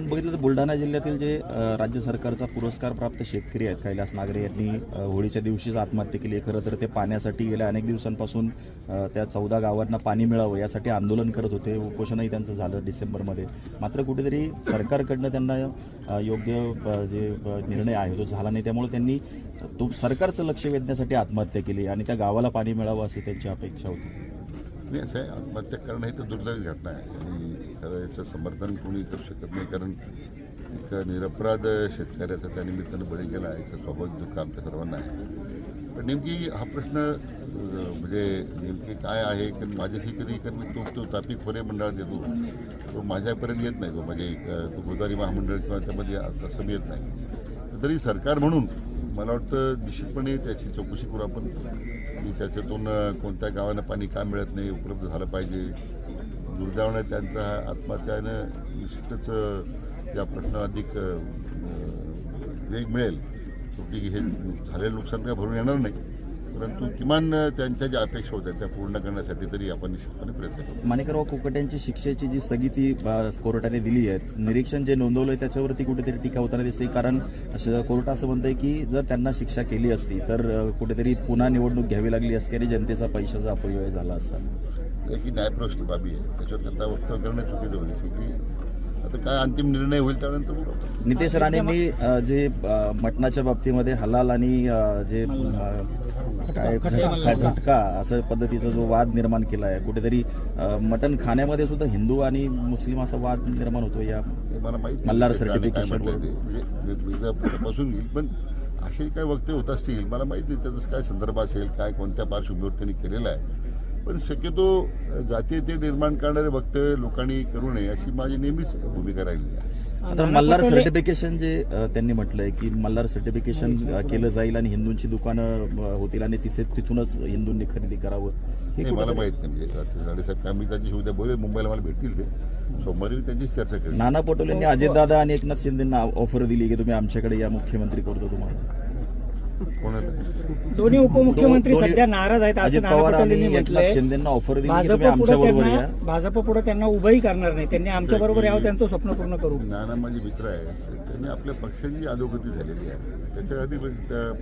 बघितलं तर बुलढाणा जिल्ह्यातील जे राज्य सरकारचा पुरस्कार प्राप्त शेतकरी आहेत कैलास नागरे यांनी होळीच्या दिवशीच आत्महत्या केली आहे. खरं तर ते पाण्यासाठी गेल्या अनेक दिवसांपासून त्या 14 गावांना पाणी मिळावं यासाठी आंदोलन करत होते. उपोषणही त्यांचं झालं डिसेंबरमध्ये. मात्र कुठेतरी सरकारकडनं त्यांना योग्य जे निर्णय आहे तो झाला नाही. त्यामुळे त्यांनी तो सरकारचं लक्ष वेधण्यासाठी आत्महत्या केली आणि त्या गावाला पाणी मिळावं अशी त्यांची अपेक्षा होती. नाही, असं आहे, आत्महत्या करणं ही तर दुर्दैवी घटना आहे आणि खरं याचं समर्थन कोणी करू शकत नाही. कारण एक निरपराध शेतकऱ्याचा त्या निमित्तानं बळी गेला याचं स्वाभाविक दुःख आमच्या सर्वांना आहे. पण नेमकी हा प्रश्न म्हणजे नेमके काय आहे, कारण माझ्याशी कधी कारण तो तापी खोरे मंडळात येतो, तो माझ्यापर्यंत येत नाही. तो म्हणजे तो गोदावरी महामंडळ किंवा त्यामध्ये तसं येत नाही. तरी सरकार म्हणून मला वाटतं निश्चितपणे त्याची चौकशी करू आपण की त्याच्यातून कोणत्या गावांना पाणी का मिळत नाही, उपलब्ध झालं पाहिजे. दुर्दैवानं त्यांचा आत्महत्यानं निश्चितच या प्रश्नाला अधिक वेग मिळेल. शेवटी हे झालेलं नुकसान काय भरून येणार नाही, परंतु किमान त्यांच्या ज्या अपेक्षा होत्या त्या पूर्ण करण्यासाठी तरी आपण निश्चितपणे प्रयत्न करू. माणिकराव कुकट्यांची शिक्षेची जी स्थगिती कोर्टाने दिली आहे, निरीक्षण जे नोंदवलं आहे त्याच्यावरती कुठेतरी टीका होताना दिसते. कारण कोर्ट असं म्हणतंय की जर त्यांना शिक्षा केली असती तर कुठेतरी पुन्हा निवडणूक घ्यावी लागली असती आणि जनतेचा पैशाचा अपव्यय झाला असता. की न्यायप्रविष्ट बाबी आहे, त्याच्यावर आता वक्तव्य करणं चुकीचं होईल. शेवटी आता काय अंतिम निर्णय होईल त्यानंतर बघू. नितेश राणेंनी जे मटणाच्या बाबतीमध्ये हलाल आणि जे काय झटका असं पद्धतीचा जो वाद निर्माण केला आहे, कुठेतरी मटण खाण्यामध्ये सुद्धा हिंदू आणि मुस्लिम असा वाद निर्माण होतो या मला माहिती मल्हार सर्टिफिकेशन म्हणजे येईल. पण असे काय वक्तव्य होत असतील मला माहिती नाही त्याचं काय संदर्भ असेल, काय कोणत्या पार्श्वभूमीवर त्यांनी केलेलं आहे. पण शक्यतो जातीयते निर्माण करणारे वक्तव्य लोकांनी करू नये अशी माझी नेहमीच भूमिका राहिली आहे. आता मल्हार सर्टिफिकेशन जे त्यांनी म्हटलंय की मल्हार सर्टिफिकेशन केलं जाईल आणि हिंदूंची दुकानं होतील आणि तिथूनच हिंदूंनी खरेदी करावं, हे मला माहित नाही. म्हणजे साडेसात मी त्यांची उद्या बोलेल, मुंबईला मला भेटतील ते सोमवारी त्यांचीच चर्चा केली. नाना पटोलेंनी अजितदादा आणि एकनाथ शिंदेंना ऑफर दिली की तुम्ही आमच्याकडे या, मुख्यमंत्री करतो तुम्हाला. दोन्ही उपमुख्यमंत्री सध्या नाराज आहेत असं नाना पटोलेंनी म्हटलंय. शिंदेंना ऑफर दिली की तुम्ही आमच्याबरोबर या. भाजप पुढे त्यांना उभंही करणार नाही, त्यांनी आमच्या बरोबर यावं, त्यांचं स्वप्न पूर्ण करू. नाना माझे मित्र आहे, त्यांनी आपल्या पक्षाची अधोगती झालेली आहे, त्याच्या आधी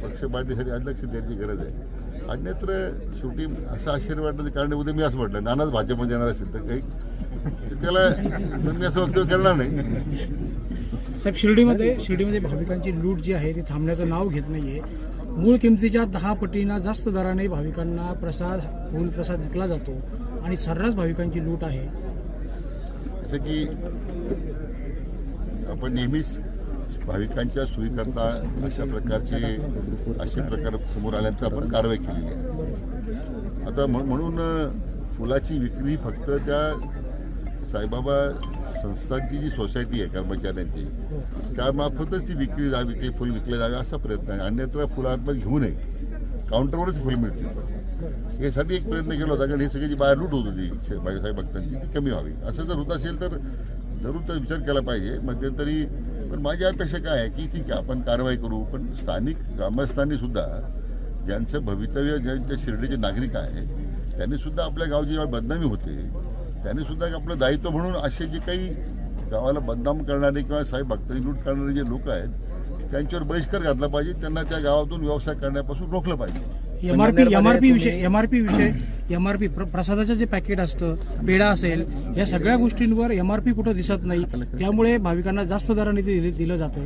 पक्ष मांडणीसाठी आज लक्ष द्यायची गरज आहे. अन्यत्र शेवटी असं आश्चर्य वाटण्याचं कारण उद्या मी असं म्हटलं नानाच भाजपमध्ये येणार असेल तर काही त्याला मी असं वक्तव्य करणार नाही. साहेब, शिर्डीमध्ये भाविकांची लूट जी आहे ती थांबण्याचं नाव घेत नाहीये. मूळ किमतीच्या 10 पटींना जास्त दराने भाविकांना फूल प्रसाद विकला जातो आणि सर्रास भाविकांची लूट आहे. जसं की आपण नेहमीच भाविकांच्या सोयीकरता असे प्रकार समोर आल्यानंतर आपण कारवाई केलेली आहे. आता म्हणून फुलाची विक्री फक्त त्या साईबाबा संस्थांची जी सोसायटी आहे कर्मचाऱ्यांची त्यामार्फतच ती फुल विकले जावे असा प्रयत्न आहे. अन्यत्र फुलांमध्ये घेऊ नये, काउंटरवरच फुलं मिळतील यासाठी एक प्रयत्न केला होता. कारण हे सगळी जी बाहेर लूट होत होती बाबासाहेब भक्तांची ती कमी व्हावी असं जर होत असेल तर जरूर तर विचार केला पाहिजे मध्यंतरी. पण माझी अपेक्षा काय आहे की ठीक आहे आपण कारवाई करू, पण स्थानिक ग्रामस्थांनी सुद्धा ज्यांचं भवितव्य ज्यांच्या शिर्डीचे नागरिक आहे त्यांनी सुद्धा आपल्या गावची जेव्हा बदनामी होते त्यांनी सुद्धा आपलं दायित्व म्हणून असे जे काही गावाला बदनाम करणारे किंवा साहेब भक्तांची लूट करणारे जे लोक आहेत त्यांच्यावर बहिष्कार घातला पाहिजे, त्यांना त्या गावातून व्यवसाय करण्यापासून रोखलं पाहिजे. एमआरपी प्रसादाचं जे पॅकेट असतं, पेढा असेल, या सगळ्या गोष्टींवर एमआरपी कुठं दिसत नाही, त्यामुळे भाविकांना जास्त दराने दिलं जातं.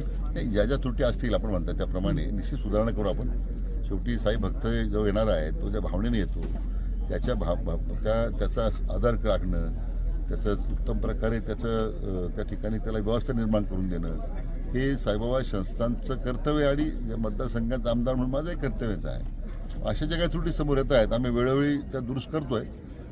ज्या ज्या त्रुटी असतील आपण म्हणतात त्याप्रमाणे निश्चित सुधारणा करू आपण. शेवटी साई भक्त जो येणार आहे तो ज्या भावनेने येतो त्याचा आदर राखणं, त्याचं उत्तम प्रकारे त्या ठिकाणी त्याला व्यवस्था निर्माण करून देणं हे साईबाबा संस्थांचं कर्तव्य आणि मतदारसंघाचा आमदार म्हणून माझंही कर्तव्यच आहे. अशा ज्या काही त्रुटी समोर येत आहेत आम्ही वेळोवेळी त्या दुरुस्त करतोय,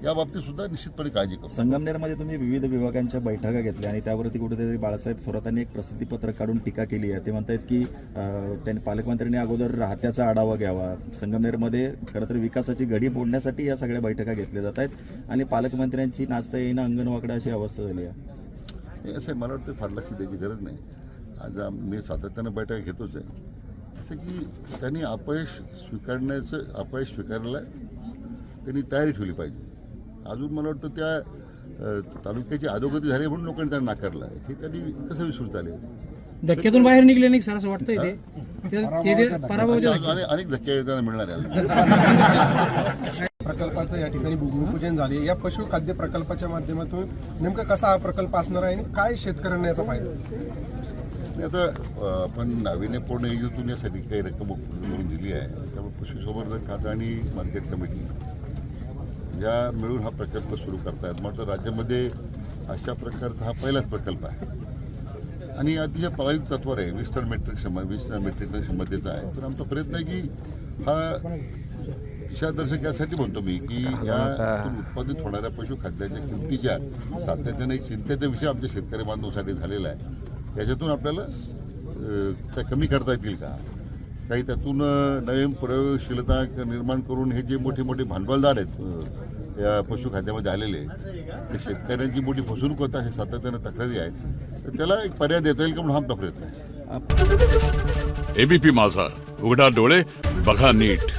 या बाबतीत सुद्धा निश्चितपणे काळजी करू. संगमनेरमध्ये तुम्ही विविध विभागांच्या बैठका घेतल्या आणि त्यावरती कुठेतरी बाळासाहेब थोरातांनी एक प्रसिद्धीपत्रक काढून टीका केली आहे. ते म्हणतात की त्यांनी पालकमंत्र्यांनी अगोदर राहत्याचा आढावा घ्यावा. संगमनेरमध्ये खरं तर विकासाची घडी फोडण्यासाठी या सगळ्या बैठका घेतल्या जात आहेत आणि पालकमंत्र्यांची नाचता येईना अंगणवाकडा अशी अवस्था झाली आहे. असं मला वाटतं फार लक्ष द्यायची गरज नाही. आज मी सातत्यानं बैठका घेतोच आहे. असं की त्यांनी अपयश स्वीकारायला त्यांनी तयारी ठेवली पाहिजे. अजून मला वाटतं त्या तालुक्याची अधोगती झाली म्हणून लोकांनी त्यांना नाकारलं हे त्यांनी कसं विसरून चालेल. धक्क्यातून बाहेर निघले नाही सर असं वाटतंय ते पराभवाच्या असे अनेक धक्के त्यांना मिळणार आहे. प्रकल्पाचं या ठिकाणी भूमिपूजन झाले. या पशुखाद्य प्रकल्पाच्या माध्यमातून नेमका कसा हा प्रकल्प असणार आहे आणि काय शेतकऱ्यांना याचा फायदा? आणि आता आपण नाविन्यपूर्ण योजनेतून यासाठी काही रक्कम मिळवून दिली आहे. त्यामुळे पशुसंवर्धन खातं आणि मार्केट कमिटी या मिळून हा प्रकल्प सुरू करतायत. मात्र राज्यामध्ये अशा प्रकारचा हा पहिलाच प्रकल्प आहे आणि अतिशय प्रायोगिक तत्वावर आहे. 20 टन मेट्रिक टन क्षमतेचा आहे. तर आमचा प्रयत्न आहे की हा दिशादर्शक यासाठी म्हणतो मी की या उत्पादित होणाऱ्या पशुखाद्याच्या किमतीच्या सातत्याने एक चिंतेचा विषय आमच्या शेतकरी बांधवांसाठी झालेला आहे. याच्यातून आपल्याला त्या कमी करता येतील का, काही त्यातून नवीन प्रयोगशीलता निर्माण करून हे जे मोठे मोठे भांडवलदार आहेत या पशुखाद्यामध्ये आलेले ते शेतकऱ्यांची मोठी फसवणूक होता अशा सातत्याने तक्रारी आहेत. तर त्याला एक पर्याय देता येईल का म्हणून हा आमचा प्रयत्न आहे. एबीपी माझा, उघडा डोळे बघा नीट.